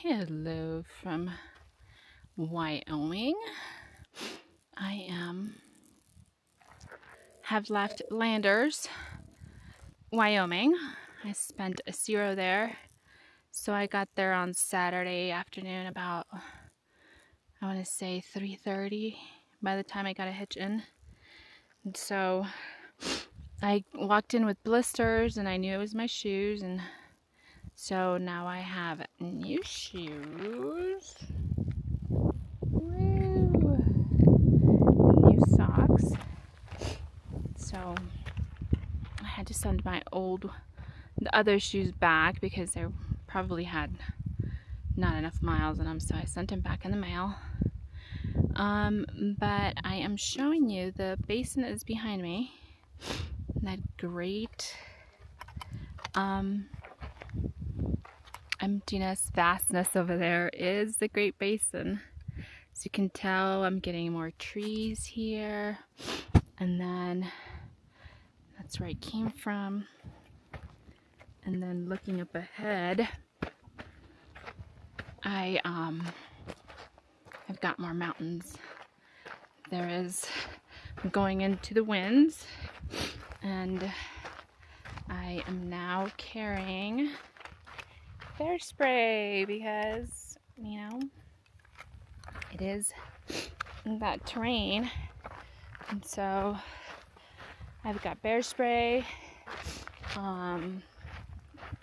Hello from Wyoming. I have left Landers, Wyoming. I spent a zero there. So I got there on Saturday afternoon about, I want to say 3:30 by the time I got a hitch in. And so I walked in with blisters and I knew it was my shoes, and so now I have new shoes. Woo! New socks. So I had to send the other shoes back because they probably had not enough miles in them, so I sent them back in the mail. But I am showing you the basin that is behind me. That great emptiness, vastness over there is the Great Basin. As you can tell, I'm getting more trees here, and then that's where I came from. And then looking up ahead, I've got more mountains. I'm going into the winds, and I am now carrying bear spray because, you know, it is that terrain. And so I've got bear spray,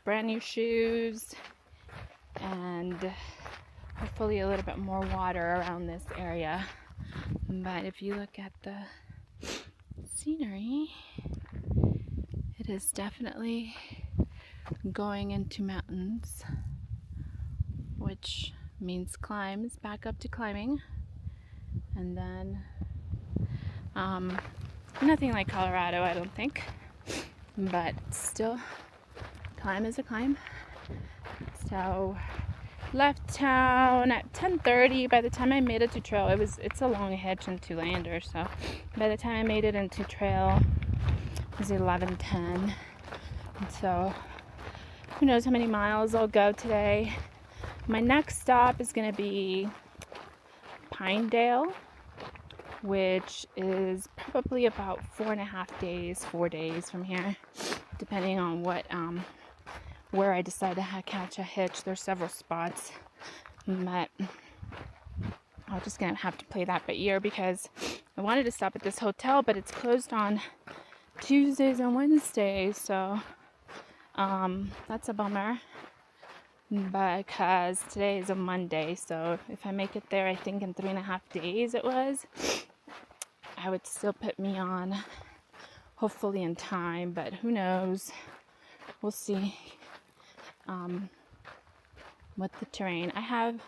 brand new shoes, and hopefully a little bit more water around this area. But if you look at the scenery, it is definitely going into mountains, which means climbs back up to climbing. And then nothing like Colorado, I don't think, but still, climb is a climb. So left town at 10:30. By the time I made it to trail, it's a long hitch into Landers, so by the time I made it into trail, it was 11:10. And so who knows how many miles I'll go today. My next stop is going to be Pinedale, which is probably about 4 days from here, depending on where I decide to catch a hitch. There's several spots, but I'm just gonna have to play that by ear because I wanted to stop at this hotel, but it's closed on Tuesdays and Wednesdays, so that's a bummer. Because today is a Monday, so if I make it there, I think in 3.5 days it was, I would still put me on, hopefully in time, but who knows? We'll see. With the terrain, I have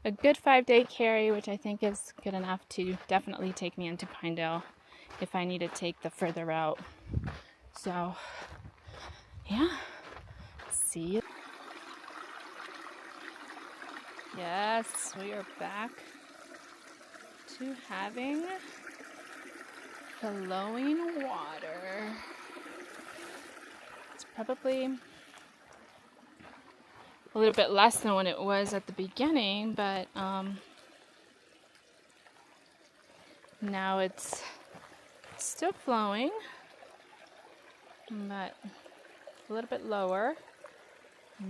a good 5-day carry, which I think is good enough to definitely take me into Pinedale if I need to take the further route. So yeah, see you. Yes, we are back to having flowing water. It's probably a little bit less than what it was at the beginning, but now it's still flowing, but a little bit lower,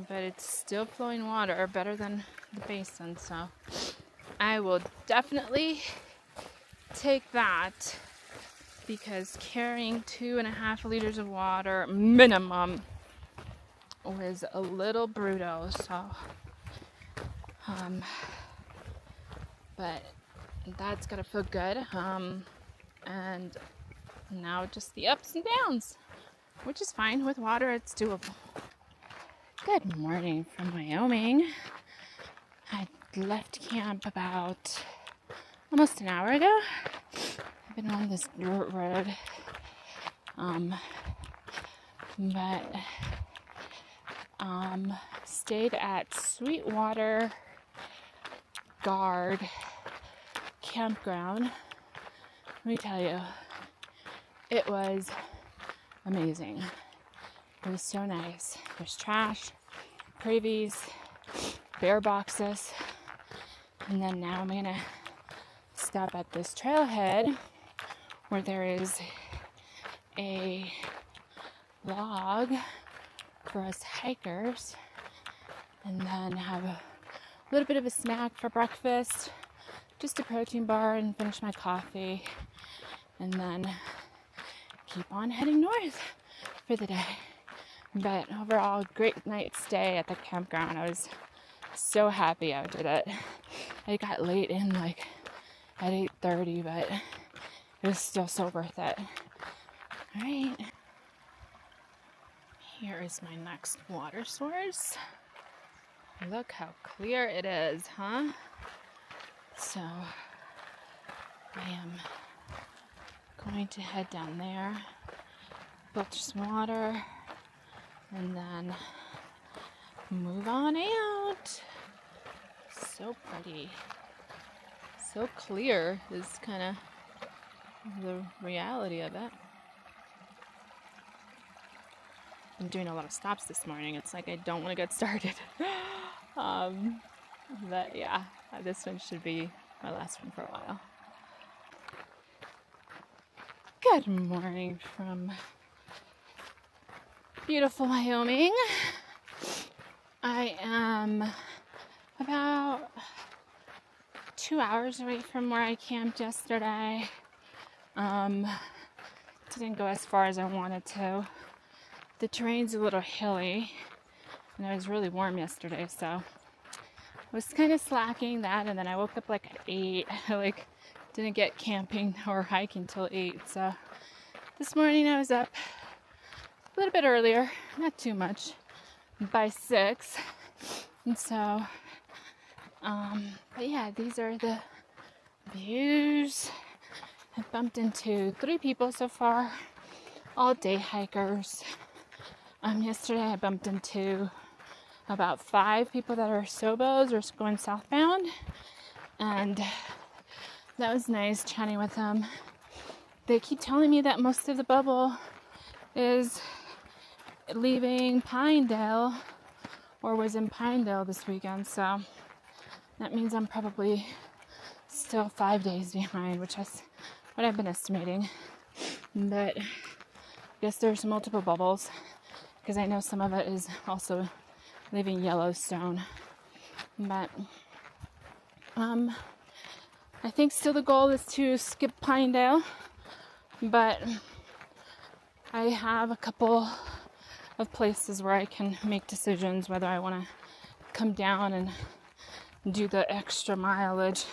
but it's still flowing water, better than the basin, so I will definitely take that, because carrying 2.5 liters of water minimum was a little brutal, so but that's gotta feel good, and now just the ups and downs, which is fine. With water, it's doable. Good morning from Wyoming. I left camp about almost an hour ago. I've been on this dirt road, but stayed at Sweetwater Guard Campground. Let me tell you, it was amazing. It was so nice. There's trash, privies, bear boxes. And then now I'm gonna stop at this trailhead where there is a log for us hikers, and then have a little bit of a snack for breakfast, just a protein bar, and finish my coffee, and then keep on heading north for the day. But overall, great night's stay at the campground. I was so happy I did it. I got late in like at 8:30, but it was still so worth it. All right. Here is my next water source. Look how clear it is, huh? So I am going to head down there, filter some water, and then move on out. So pretty. So clear is kind of the reality of it. I'm doing a lot of stops this morning. It's like I don't want to get started. But yeah, this one should be my last one for a while. Good morning from beautiful Wyoming. I am about 2 hours away from where I camped yesterday. Didn't go as far as I wanted to. The terrain's a little hilly, and it was really warm yesterday, so I was kind of slacking that. And then I woke up like at 8. I didn't get camping or hiking till 8. So this morning I was up a little bit earlier, not too much, by 6. And so, but yeah, these are the views. I've bumped into 3 people so far, all day hikers. Yesterday I bumped into about 5 people that are Sobos or going southbound, and that was nice chatting with them. They keep telling me that most of the bubble is leaving Pinedale or was in Pinedale this weekend, so that means I'm probably still 5 days behind, which is what I've been estimating. But I guess there's multiple bubbles, because I know some of it is also leaving Yellowstone. But I think still the goal is to skip Pinedale, but I have a couple of places where I can make decisions whether I want to come down and do the extra mileage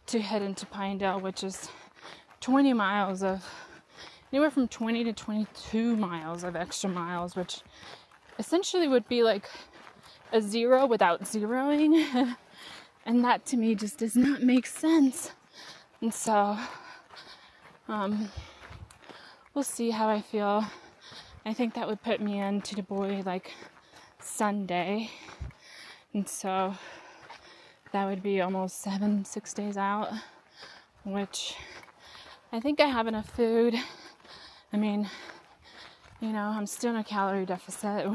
to head into Pinedale, which is 20 miles of anywhere from 20 to 22 miles of extra miles, which essentially would be like a 0 without zeroing. And that to me just does not make sense. And so, we'll see how I feel. I think that would put me into Du Bois like Sunday. And so that would be almost 6 days out, which I think I have enough food. I mean, I'm still in a calorie deficit,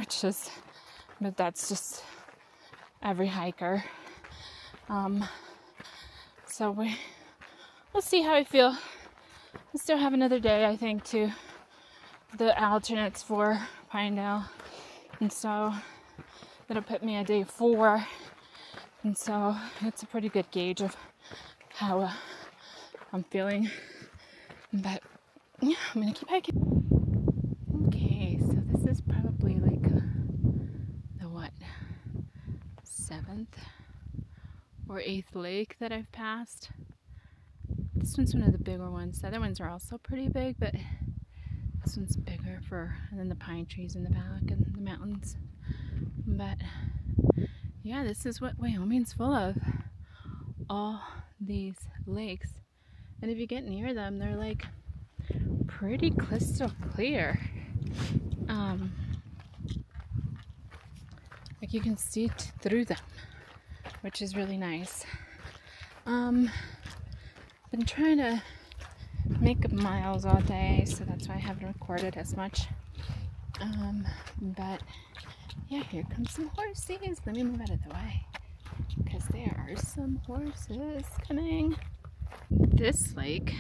but that's just every hiker. So we'll see how I feel. I still have another day, I think, to the alternates for Pinedale. And so that'll put me at day 4. And so it's a pretty good gauge of how I'm feeling. But yeah, I'm gonna keep hiking. Okay, so this is probably like the 7th or 8th lake that I've passed. This one's one of the bigger ones. The other ones are also pretty big, but this one's bigger and then the pine trees in the back and the mountains. But yeah, this is what Wyoming's full of. All these lakes. And if you get near them, they're like pretty crystal clear. Like you can see through them, which is really nice. Been trying to make miles all day, so that's why I haven't recorded as much. But yeah, here comes some horses. Let me move out of the way. there are some horses coming. This lake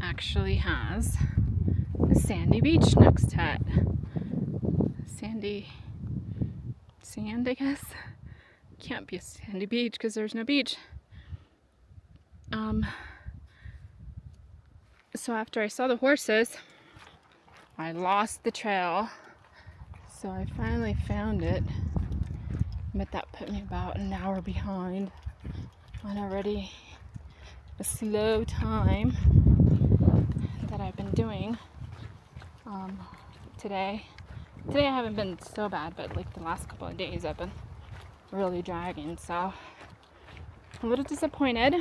actually has a sandy beach next to it. Sand, I guess. Can't be a sandy beach because there's no beach. So after I saw the horses, I lost the trail. So I finally found it, but that put me about an hour behind on already a slow time that I've been doing. Today I haven't been so bad, but like the last couple of days I've been really dragging, so I'm a little disappointed,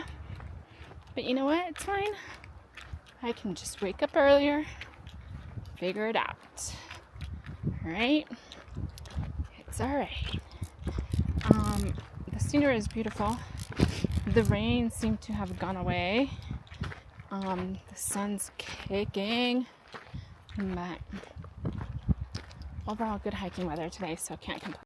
but you know what, it's fine. I can just wake up earlier, figure it out. Alright? It's alright. The scenery is beautiful. The rain seemed to have gone away. The sun's kicking, but overall good hiking weather today, so I can't complain.